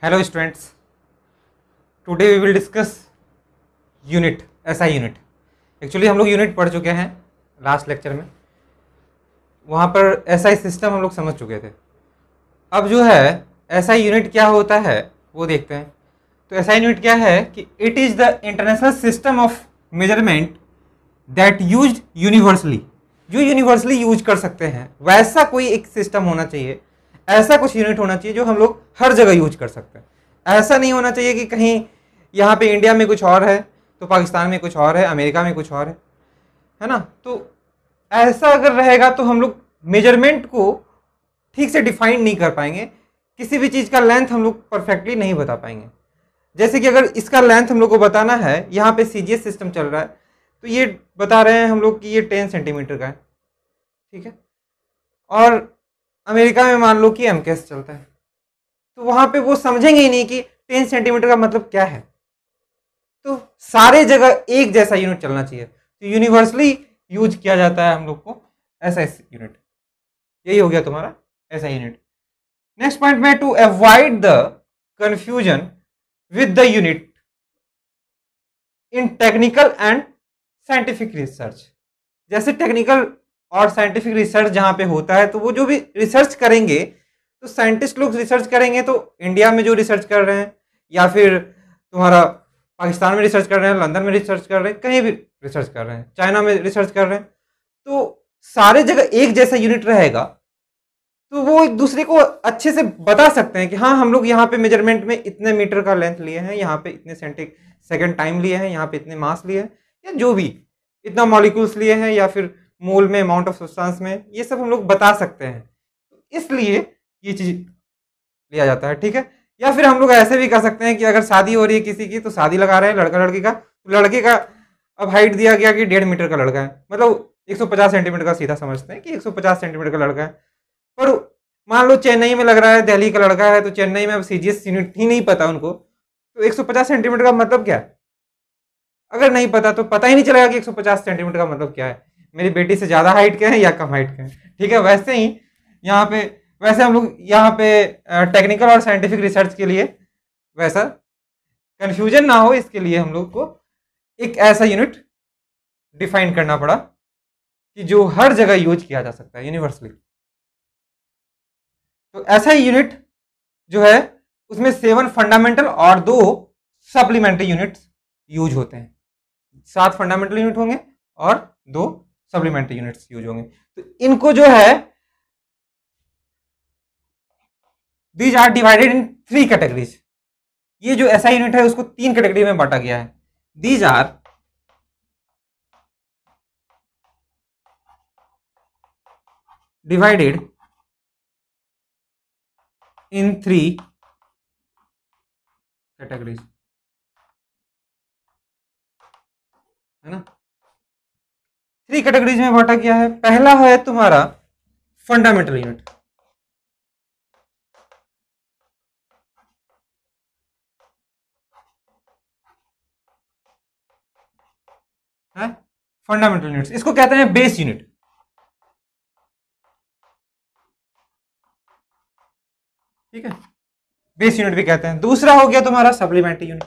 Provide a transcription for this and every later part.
Hello students, today we will discuss unit SI unit. Actually हम लोग unit पढ़ चुके हैं लास्ट लेक्चर में, वहाँ पर SI सिस्टम हम लोग समझ चुके थे। अब जो है SI यूनिट क्या होता है वो देखते हैं। तो SI यूनिट क्या है कि it is the international system of measurement that used universally, जो यूनिवर्सली यूज कर सकते हैं वैसा कोई एक सिस्टम होना चाहिए, ऐसा कुछ यूनिट होना चाहिए जो हम लोग हर जगह यूज कर सकते हैं। ऐसा नहीं होना चाहिए कि कहीं यहाँ पे इंडिया में कुछ और है तो पाकिस्तान में कुछ और है, अमेरिका में कुछ और है ना। तो ऐसा अगर रहेगा तो हम लोग मेजरमेंट को ठीक से डिफाइन नहीं कर पाएंगे, किसी भी चीज़ का लेंथ हम लोग परफेक्टली नहीं बता पाएंगे। जैसे कि अगर इसका लेंथ हम लोग को बताना है, यहाँ पे CGS सिस्टम चल रहा है तो ये बता रहे हैं हम लोग कि ये 10 सेंटीमीटर का है, ठीक है। और अमेरिका में मान लो कि MKS चलता है, तो वहाँ पे वो समझेंगे ही नहीं कि 10 सेंटीमीटर का मतलब क्या है। तो सारे जगह एक जैसा यूनिट चलना चाहिए, तो यूनिवर्सली यूज किया जाता है हम लोग को SI यूनिट। यही हो गया तुम्हारा SI यूनिट। नेक्स्ट पॉइंट में, to avoid the confusion with the unit in technical and scientific research. जैसे टेक्निकल और साइंटिफिक रिसर्च जहाँ पे होता है तो वो जो भी रिसर्च करेंगे, तो साइंटिस्ट लोग रिसर्च करेंगे तो इंडिया में जो रिसर्च कर रहे हैं या फिर तुम्हारा पाकिस्तान में रिसर्च कर रहे हैं, लंदन में रिसर्च कर रहे हैं, कहीं भी रिसर्च कर रहे हैं, चाइना में रिसर्च कर रहे हैं, तो सारे जगह एक जैसा यूनिट रहेगा तो वो एक दूसरे को अच्छे से बता सकते हैं कि हाँ हम लोग यहाँ पे मेजरमेंट में इतने मीटर का लेंथ लिए हैं, यहाँ पे इतने सेकेंड टाइम लिए हैं, यहाँ पे इतने मास लिए हैं, या जो भी इतना मॉलिक्यूल्स लिए हैं, या फिर मोल में, अमाउंट ऑफ सब्सटेंस में, ये सब हम लोग बता सकते हैं। इसलिए ये चीज लिया जाता है, ठीक है। या फिर हम लोग ऐसे भी कर सकते हैं कि अगर शादी हो रही है किसी की, तो शादी लगा रहे हैं लड़का लड़की का, तो लड़के का अब हाइट दिया गया कि 1.5 मीटर का लड़का है, मतलब 150 सेंटीमीटर का, सीधा समझते हैं कि 150 सेंटीमीटर का लड़का है। पर मान लो चेन्नई में लग रहा है, दिल्ली का लड़का है, तो चेन्नई में अब CGS यूनिट ही नहीं पता उनको, तो 150 सेंटीमीटर का मतलब क्या है अगर नहीं पता तो पता ही नहीं चलेगा कि 150 सेंटीमीटर का मतलब क्या है, मेरी बेटी से ज़्यादा हाइट के हैं या कम हाइट के हैं, ठीक है। वैसे ही यहाँ पे, वैसे हम लोग यहाँ पे टेक्निकल और साइंटिफिक रिसर्च के लिए वैसा कंफ्यूजन ना हो, इसके लिए हम लोग को एक ऐसा यूनिट डिफाइन करना पड़ा कि जो हर जगह यूज किया जा सकता है यूनिवर्सली। तो ऐसा ही यूनिट जो है उसमें 7 फंडामेंटल और 2 सप्लीमेंट्री यूनिट्स यूज होते हैं। 7 फंडामेंटल यूनिट होंगे और 2 सप्लीमेंट्री यूनिट्स यूज होंगे। तो इनको जो है these are divided in 3 categories. ये जो SI यूनिट है उसको 3 कैटेगरी में बांटा गया है। These are divided in 3 categories, है ना। 3 कैटेगरीज में बांटा गया है। पहला है तुम्हारा फंडामेंटल यूनिट, है फंडामेंटल यूनिट्स, इसको कहते हैं बेस यूनिट, ठीक है, बेस यूनिट भी कहते हैं। दूसरा हो गया तुम्हारा सप्लीमेंट्री यूनिट,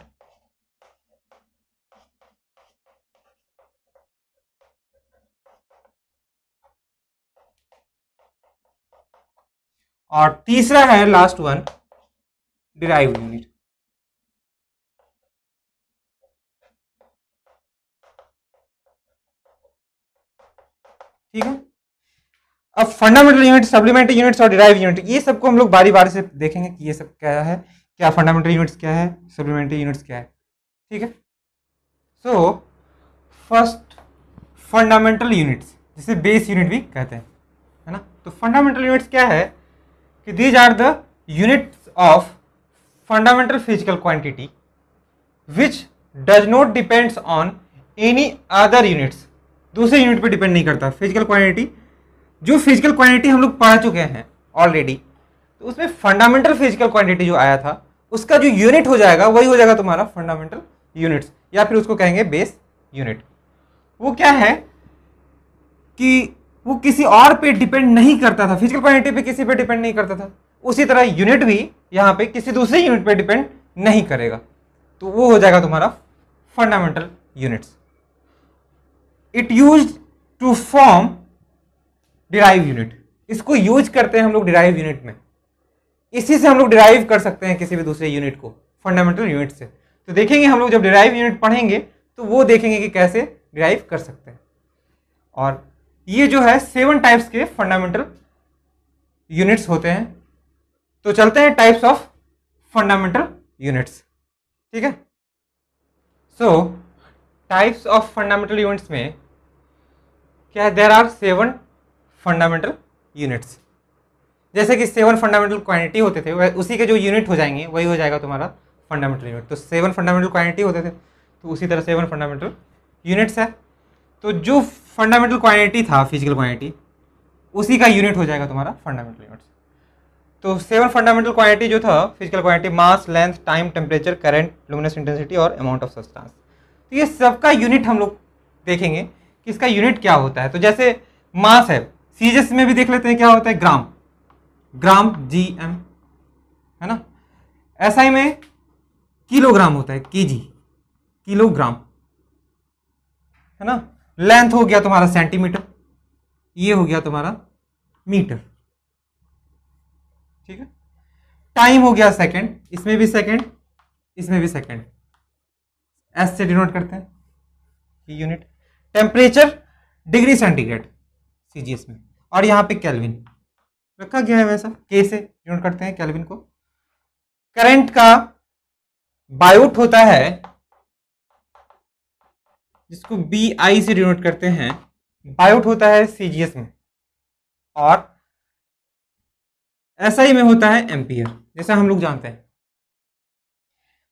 और तीसरा है लास्ट वन डिराइव्ड यूनिट। ठीक है। अब फंडामेंटल यूनिट, सप्लीमेंट्री यूनिट्स और डिराइव यूनिट, ये सबको हम लोग बारी बारी से देखेंगे कि ये सब क्या है, क्या फंडामेंटल यूनिट्स क्या है, सप्लीमेंट्री यूनिट्स क्या है, ठीक है। सो फर्स्ट फंडामेंटल यूनिट्स, जिसे बेस यूनिट भी कहते हैं, है ना। तो फंडामेंटल यूनिट्स क्या है कि these are the units of fundamental physical quantity which does not depends on any other units. दूसरे यूनिट पे डिपेंड नहीं करता। फिजिकल क्वांटिटी, जो फिजिकल क्वांटिटी हम लोग पढ़ चुके हैं ऑलरेडी, तो उसमें फंडामेंटल फिजिकल क्वांटिटी जो आया था उसका जो यूनिट हो जाएगा वही हो जाएगा तुम्हारा फंडामेंटल यूनिट्स, या फिर उसको कहेंगे बेस यूनिट। वो क्या है कि वो किसी और पे डिपेंड नहीं करता था, फिजिकल क्वांटिटी पे किसी पे डिपेंड नहीं करता था, उसी तरह यूनिट भी यहाँ पे किसी दूसरे यूनिट पे डिपेंड नहीं करेगा, तो वो हो जाएगा तुम्हारा fundamental units. It use to form derive unit, इसको यूज करते हैं हम लोग डिराइव यूनिट में, इसी से हम लोग डिराइव कर सकते हैं किसी भी दूसरे यूनिट को फंडामेंटल यूनिट से। तो देखेंगे हम लोग जब डिराइव यूनिट पढ़ेंगे तो वो देखेंगे कि कैसे डिराइव कर सकते हैं। और ये जो है 7 टाइप्स के फंडामेंटल यूनिट्स होते हैं। तो चलते हैं टाइप्स ऑफ फंडामेंटल यूनिट्स, ठीक है। सो टाइप्स ऑफ फंडामेंटल यूनिट्स में क्या है, देयर आर 7 फंडामेंटल यूनिट्स। जैसे कि 7 फंडामेंटल क्वांटिटी होते थे, उसी के जो यूनिट हो जाएंगे वही हो जाएगा तुम्हारा फंडामेंटल यूनिट। तो 7 फंडामेंटल क्वांटिटी होते थे, तो उसी तरह 7 फंडामेंटल यूनिट्स है। तो जो फंडामेंटल क्वांटिटी था फिजिकल क्वांटिटी, उसी का यूनिट हो जाएगा तुम्हारा फंडामेंटल यूनिट्स। तो 7 फंडामेंटल क्वांटिटी जो था physical quantity, mass, length, time, temperature, current, luminous intensity और अमाउंट ऑफ सब्सटेंस। तो ये सबका यूनिट हम लोग देखेंगे कि इसका यूनिट क्या होता है। तो जैसे मास है, सीजीएस में भी देख लेते हैं क्या होता है, ग्राम, ग्राम जीएम है ना। एसआई में किलोग्राम होता है, केजी, किलोग्राम है ना। लेंथ हो गया तुम्हारा सेंटीमीटर, ये हो गया तुम्हारा मीटर, ठीक है। टाइम हो गया सेकंड, इसमें भी सेकंड, इसमें भी सेकंड, एस से डिनोट करते हैं ये unit. Temperature degree centigrade CGS में, और यहां पे केल्विन रखा गया है, वैसा के से डिनोट करते हैं केल्विन को। करंट का बायोट होता है जिसको बीआई से डिनोट करते हैं, बायोट होता है सीजीएस में, और एसआई में होता है एम्पियर, जैसा हम लोग जानते हैं।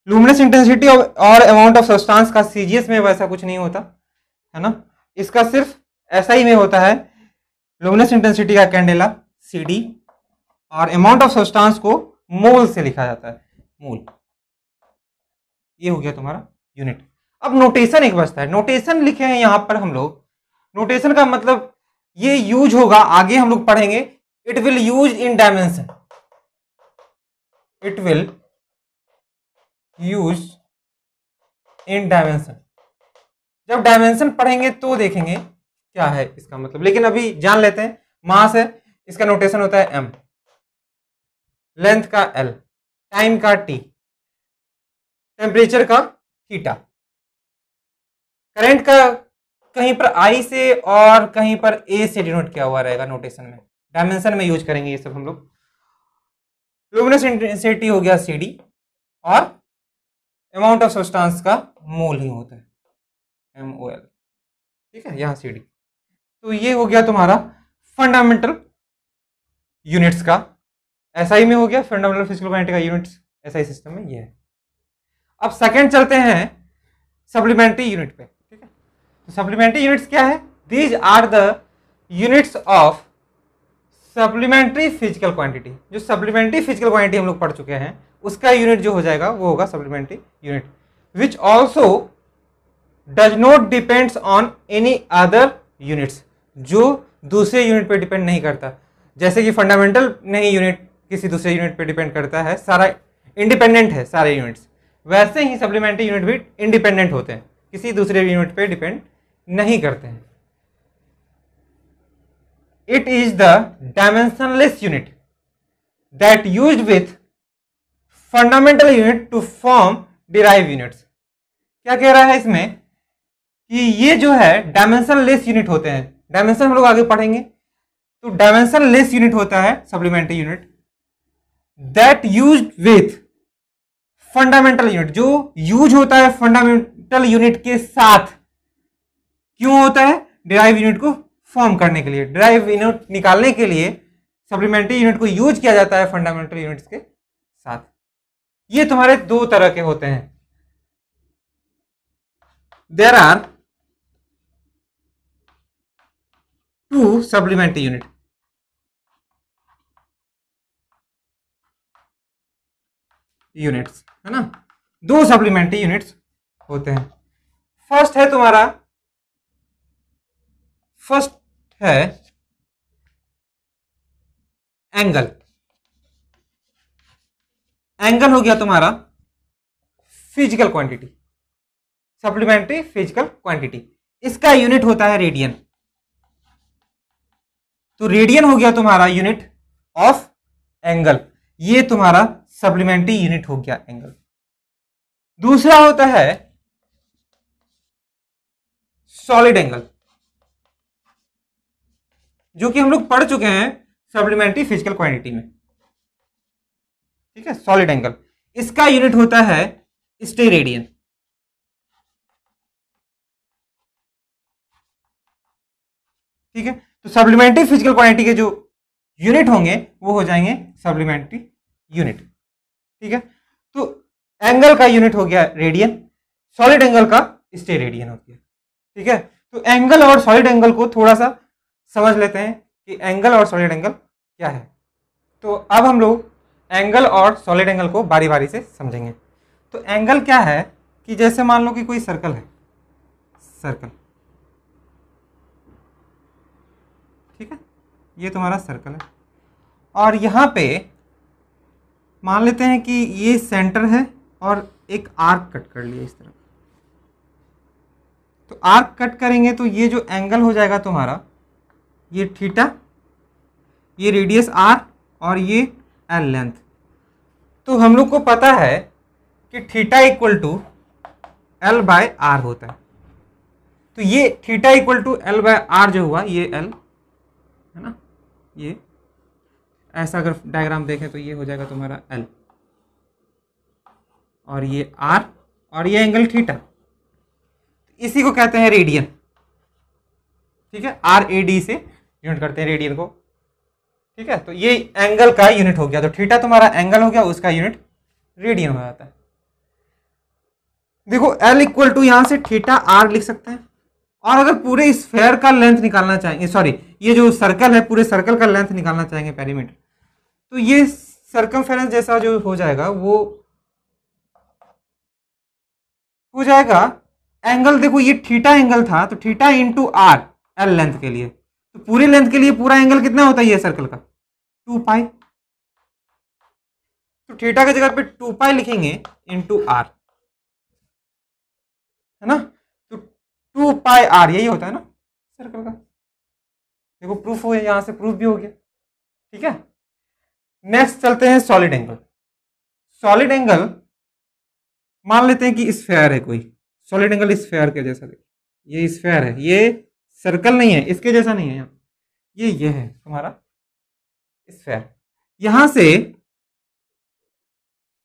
लुमिनस इंटेंसिटी और अमाउंट ऑफ सब्सटेंस का सीजीएस में वैसा कुछ नहीं होता है ना, इसका सिर्फ एसआई में होता है। लुमिनस इंटेंसिटी का कैंडेला सीडी, और अमाउंट ऑफ सब्सटेंस को मोल से लिखा जाता है, मोल। ये हो गया तुम्हारा यूनिट। अब नोटेशन एक बचता है, नोटेशन लिखे हैं यहां पर हम लोग। नोटेशन का मतलब ये यूज होगा, आगे हम लोग पढ़ेंगे, it will use in dimension, it will use in dimension. जब डायमेंशन पढ़ेंगे तो देखेंगे क्या है इसका मतलब, लेकिन अभी जान लेते हैं। मास है, इसका नोटेशन होता है एम, लेंथ का एल, टाइम का टी, टेम्परेचर का थीटा, करंट का कहीं पर आई से और कहीं पर ए से डिनोट किया हुआ रहेगा नोटेशन में, डायमेंशन में यूज करेंगे ये सब हम लोग। लुमिनस इंटेंसिटी हो गया सीडी, और अमाउंट ऑफ सब्सटेंस का मोल ही होता है, MOL, ठीक है, यहां सीडी। तो ये हो गया तुम्हारा फंडामेंटल यूनिट्स का। एसआई में हो गया फंडामेंटल फिजिकल क्वांटिटी का यूनिट्स, एसआई सिस्टम में ये है। अब सेकंड चलते हैं सप्लीमेंट्री यूनिट पे, ठीक है। तो सप्लीमेंट्री यूनिट्स क्या है, these are the units of supplementary physical quantity. जो सप्लीमेंट्री फिजिकल क्वांटिटी हम लोग पढ़ चुके हैं, उसका यूनिट जो हो जाएगा वो होगा supplementary unit, which also does not depends on any other units, जो दूसरे यूनिट पे डिपेंड नहीं करता। जैसे कि फंडामेंटल नहीं यूनिट किसी दूसरे यूनिट पे डिपेंड करता है, सारा इंडिपेंडेंट है सारे यूनिट्स, वैसे ही सप्लीमेंट्री यूनिट भी इंडिपेंडेंट होते हैं, किसी दूसरे यूनिट पे डिपेंड नहीं करते हैं। It is the dimensionless unit that used with fundamental unit to form derive units. क्या कह रहा है इसमें कि ये जो है डायमेंशनलेस यूनिट होते हैं, डायमेंशन हम लोग आगे पढ़ेंगे। तो डायमेंशनलेस यूनिट होता है supplementary unit, that used with fundamental unit, जो यूज होता है फंडामेंटल यूनिट के साथ। क्यों होता है, डिराइव यूनिट को फॉर्म करने के लिए, डिराइव यूनिट निकालने के लिए सप्लीमेंट्री यूनिट को यूज किया जाता है फंडामेंटल यूनिट्स के साथ। ये तुम्हारे दो तरह के होते हैं, there are two supplementary unit. Units है ना, दो सप्लीमेंट्री यूनिट्स होते हैं। फर्स्ट है तुम्हारा, फर्स्ट है एंगल, एंगल हो गया तुम्हारा physical quantity, supplementary physical quantity, इसका यूनिट होता है रेडियन। तो रेडियन हो गया तुम्हारा यूनिट ऑफ एंगल, ये तुम्हारा सप्लीमेंट्री यूनिट हो गया एंगल। दूसरा होता है सॉलिड एंगल, जो कि हम लोग पढ़ चुके हैं सप्लीमेंट्री फिजिकल क्वांटिटी में, ठीक है। सॉलिड एंगल, इसका यूनिट होता है स्टेरेडियन। ठीक है, तो सप्लीमेंट्री फिजिकल क्वांटिटी के जो यूनिट होंगे वो हो जाएंगे सप्लीमेंट्री यूनिट। ठीक है, तो एंगल का यूनिट हो गया रेडियन, सॉलिड एंगल का स्टेरेडियन हो गया। ठीक है, तो एंगल और सॉलिड एंगल को थोड़ा सा समझ लेते हैं कि एंगल और सॉलिड एंगल क्या है। तो अब हम लोग एंगल और सॉलिड एंगल को बारी बारी से समझेंगे। तो एंगल क्या है कि जैसे मान लो कि कोई सर्कल है, सर्कल, ठीक है, ये तुम्हारा सर्कल है और यहाँ पे मान लेते हैं कि ये सेंटर है और एक आर्क कट कर लिया इस तरह। तो आर्क कट करेंगे तो ये जो एंगल हो जाएगा तुम्हारा, ये थीटा, ये रेडियस आर और ये एल लेंथ। तो हम लोग को पता है कि theta equal to L by R होता है। तो ये theta equal to L by R जो हुआ, ये एल है ना, ये ऐसा अगर डायग्राम देखें तो ये हो जाएगा तुम्हारा एल और ये आर और ये एंगल थीटा, इसी को कहते हैं रेडियन। ठीक है, आर ए डी से यूनिट करते हैं रेडियन को। ठीक है, तो ये एंगल का यूनिट हो गया। तो थीटा तुम्हारा एंगल हो गया, उसका यूनिट रेडियन हो जाता है। देखो एल इक्वल टू यहां से थीटा आर लिख सकते हैं, और अगर पूरे स्फेयर का लेंथ निकालना चाहेंगे, सॉरी ये जो सर्कल है पूरे सर्कल का लेंथ निकालना चाहेंगे पेरीमीटर, तो ये सर्कमफेरेंस जैसा जो हो जाएगा वो हो जाएगा एंगल। देखो ये थीटा एंगल था, तो theta into R L length के लिए, तो पूरी लेंथ के लिए पूरा एंगल कितना होता है ये सर्कल का, 2 पाई। तो थीटा की जगह पे 2 पाई लिखेंगे इंटू आर, है ना। तो 2 पाई आर यही होता है ना सर्कल का। देखो प्रूफ हो, यहां से प्रूफ भी हो गया। ठीक है, नेक्स्ट चलते हैं सॉलिड एंगल। सॉलिड एंगल मान लेते हैं कि स्फेयर है कोई, सॉलिड एंगल स्फेयर के जैसा, ये स्फेयर है, ये सर्कल नहीं है, इसके जैसा नहीं है, यहाँ ये है तुम्हारा स्फेयर। यहां से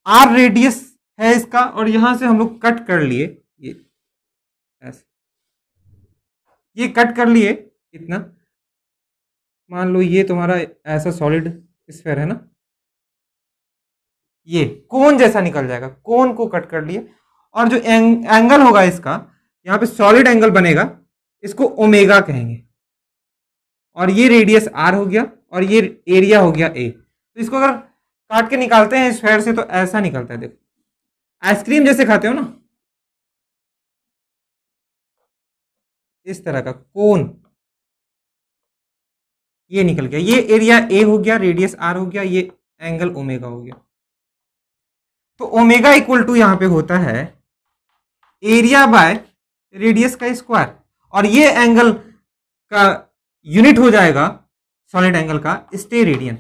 आर रेडियस है इसका और यहां से हम लोग कट कर लिए, ये ऐसे, ये कट कर लिए इतना, मान लो ये तुम्हारा ऐसा सॉलिड स्फेयर है ना, ये कोन जैसा निकल जाएगा, कोन को कट कर लिए, और जो एंगल होगा इसका, यहाँ पे सॉलिड एंगल बनेगा, इसको ओमेगा कहेंगे, और ये रेडियस आर हो गया और ये एरिया हो गया ए। तो इसको अगर काट के निकालते हैं स्फेयर से तो ऐसा निकलता है। देखो आइसक्रीम जैसे खाते हो ना, इस तरह का कोन, ये निकल गया, ये एरिया ए हो गया, रेडियस आर हो गया, ये एंगल ओमेगा हो गया। तो ओमेगा इक्वल टू यहां पे होता है एरिया बाय रेडियस का स्क्वायर, और ये एंगल का यूनिट हो जाएगा सॉलिड एंगल का स्टेरेडियन।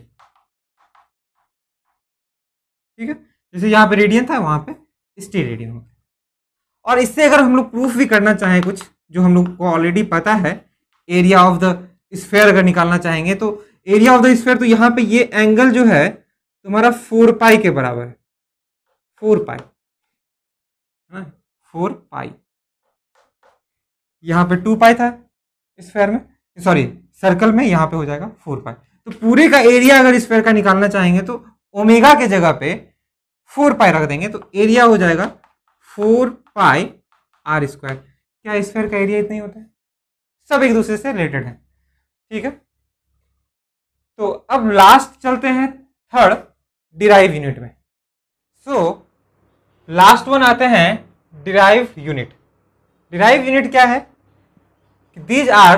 ठीक है, जैसे यहां पे रेडियन था वहां पे स्टेरेडियन होता है। और इससे अगर हम लोग प्रूफ भी करना चाहें कुछ जो हम लोग को ऑलरेडी पता है, एरिया ऑफ द स्फेयर अगर निकालना चाहेंगे तो एरिया ऑफ द स्फेयर, तो यहां पे ये एंगल जो है तुम्हारा 4 पाई के बराबर है, 4 पाई, 4 पाई, यहां पे 2 पाई था स्फेयर में, सॉरी सर्कल में, यहां पे हो जाएगा 4 पाई। तो पूरे का एरिया अगर स्फेयर का निकालना चाहेंगे तो ओमेगा के जगह पे 4 पाई रख देंगे, तो एरिया हो जाएगा 4 पाई आर स्क्वायर। क्या स्फेयर का एरिया इतना ही होता है? सब एक दूसरे से रिलेटेड है। ठीक है, तो अब लास्ट चलते हैं थर्ड डिराइव यूनिट में। सो लास्ट वन आते हैं डिराइव यूनिट। डिराइव यूनिट क्या है? These are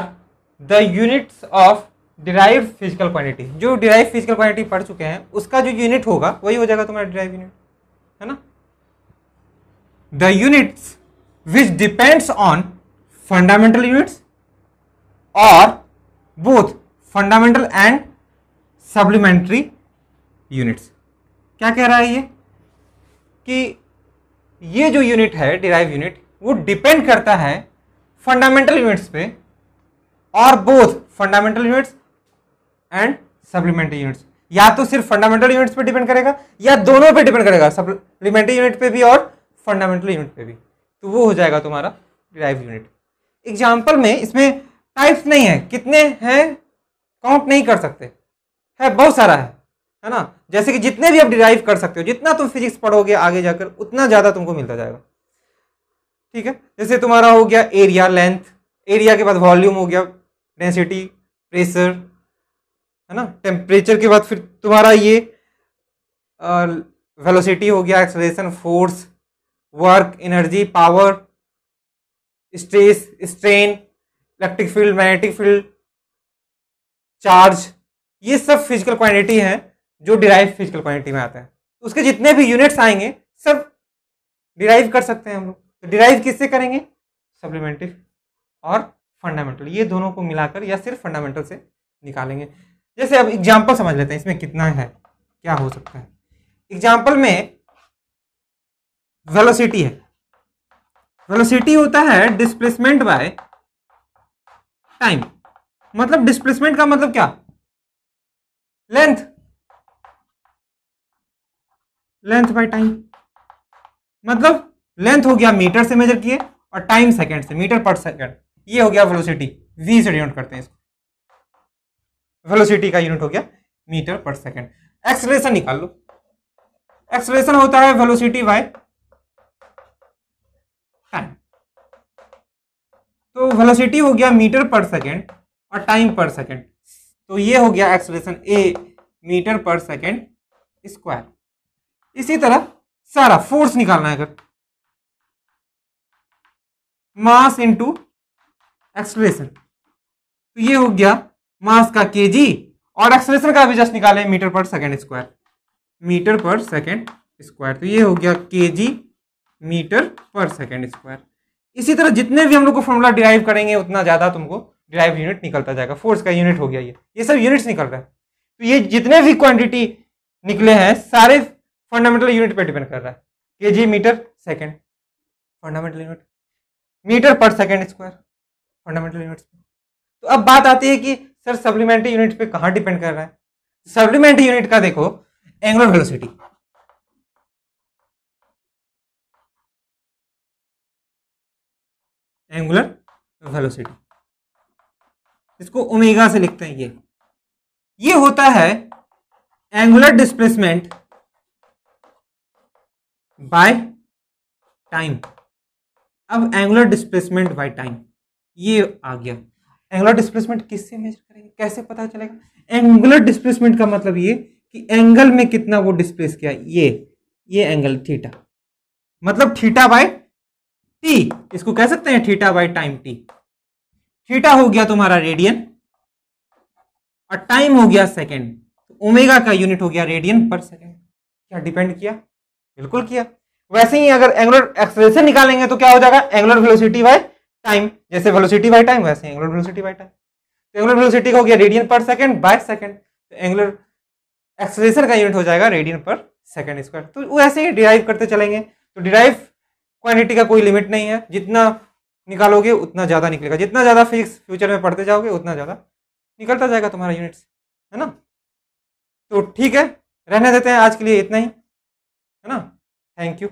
the units of derived physical quantity. जो डिराइव फिजिकल क्वांटिटी पढ़ चुके हैं उसका जो यूनिट होगा वही हो जाएगा तुम्हारा डिराइव यूनिट। है ना। The units which depends on fundamental units और both fundamental and supplementary units. क्या कह रहा है ये कि ये जो यूनिट है डिराइव यूनिट वो डिपेंड करता है फंडामेंटल यूनिट्स पे और both fundamental units and supplementary units. या तो सिर्फ फंडामेंटल यूनिट्स पे डिपेंड करेगा या दोनों पे डिपेंड करेगा, सप्लीमेंट्री यूनिट पे भी और फंडामेंटल यूनिट पे भी। तो वो हो जाएगा तुम्हारा डिराइव यूनिट। एग्जाम्पल में इसमें टाइप्स नहीं है, कितने हैं काउंट नहीं कर सकते, है बहुत सारा है ना। जैसे कि जितने भी आप डिराइव कर सकते हो, जितना तुम फिजिक्स पढ़ोगे आगे जाकर उतना ज्यादा तुमको मिलता जाएगा। ठीक है, जैसे तुम्हारा हो गया एरिया, लेंथ, एरिया के बाद वॉल्यूम हो गया, डेंसिटी, प्रेशर, है ना। टेम्परेचर के बाद फिर तुम्हारा ये वेलोसिटी हो गया, acceleration, force, work, energy, power, stress, strain, electric field, magnetic field, charge. ये सब फिजिकल क्वांटिटी हैं जो डिराइव फिजिकल क्वांटिटी में आते हैं। उसके जितने भी यूनिट्स आएंगे सब डिराइव कर सकते हैं हम लोग। तो डिराइव किससे करेंगे? सप्लीमेंट्री और फंडामेंटल, ये दोनों को मिलाकर या सिर्फ फंडामेंटल से निकालेंगे। जैसे अब एग्जांपल समझ लेते हैं इसमें कितना है, क्या हो सकता है। एग्जांपल में वेलोसिटी है। वेलोसिटी होता है डिस्प्लेसमेंट बाय टाइम। मतलब डिस्प्लेसमेंट का मतलब क्या? Length, length by time. मतलब लेंथ हो गया मीटर से मेजर किए और टाइम सेकंड से, मीटर पर सेकंड। ये हो गया वेलोसिटी, वी से डिनोट करते हैं इसको। वेलोसिटी का यूनिट हो गया मीटर पर सेकंड। एक्सेलरेशन निकाल लो। एक्सेलरेशन होता है वेलोसिटी बाय टाइम। तो वेलोसिटी हो गया मीटर पर सेकंड और टाइम पर सेकंड, तो ये हो गया एक्सेलरेशन ए मीटर पर सेकंड स्क्वायर। इसी तरह सारा फोर्स निकालना है अगर, मास इनटू एक्सेलरेशन, तो ये हो गया मास का केजी और एक्सेलरेशन का भी जस्ट निकाले metre per second square, metre per second square, तो ये हो गया KG metre per second square. इसी तरह जितने भी हम लोग को फॉर्मूला डिराइव करेंगे उतना ज्यादा तुमको डिराइव यूनिट निकलता जाएगा। फोर्स का यूनिट हो गया ये सब यूनिट्स निकल रहा है। तो ये जितने भी क्वांटिटी निकले हैं सारे फंडामेंटल यूनिट पे डिपेंड कर रहा है। KG metre second fundamental unit, metre per second square fundamental units पे। तो अब बात आती है कि सर सप्लीमेंट्री यूनिट पे कहां डिपेंड कर रहा है। सप्लीमेंट्री यूनिट का देखो, एंगुलर वेलोसिटी, एंगुलर वेलोसिटी इसको ओमेगा से लिखते हैं। ये होता है एंगुलर डिस्प्लेसमेंट बाय टाइम। अब एंगुलर डिस्प्लेसमेंट बाय टाइम ये आ गया। एंगुलर डिस्प्लेसमेंट किससे मेजर करेंगे, कैसे पता चलेगा? एंगुलर डिस्प्लेसमेंट का मतलब ये कि एंगल में कितना वो डिस्प्लेस किया, ये एंगल थीटा, मतलब थीटा बाय टी, इसको कह सकते हैं theta by time T. Theta हो गया तुम्हारा रेडियन और टाइम हो गया सेकेंड, तो ओमेगा का यूनिट हो गया रेडियन पर सेकेंड। क्या डिपेंड किया? बिल्कुल किया। वैसे ही अगर एंगुलर एक्सेलरेशन निकालेंगे तो क्या हो जाएगा? एंगुलर वेलोसिटी बाय टाइम, जैसे वेलोसिटी बाय टाइम वैसे एंगुलर वेलोसिटी बाय टाइम। तो एंगुलर वेलोसिटी का हो गया रेडियन पर सेकंड बाय सेकंड, तो एंगुलर एक्सेलरेशन का यूनिट हो जाएगा रेडियन पर सेकंड स्क्वायर। तो वैसे ही डिराइव करते चलेंगे। तो डिराइव क्वांटिटी का कोई लिमिट नहीं है, जितना निकालोगे उतना ज्यादा निकलेगा। जितना ज्यादा फिजिक्स फ्यूचर में पढ़ते जाओगे उतना ज्यादा निकलता जाएगा तुम्हारा यूनिट्स, है ना। तो ठीक है, रहने देते हैं आज के लिए इतना ही, है ना। Thank you.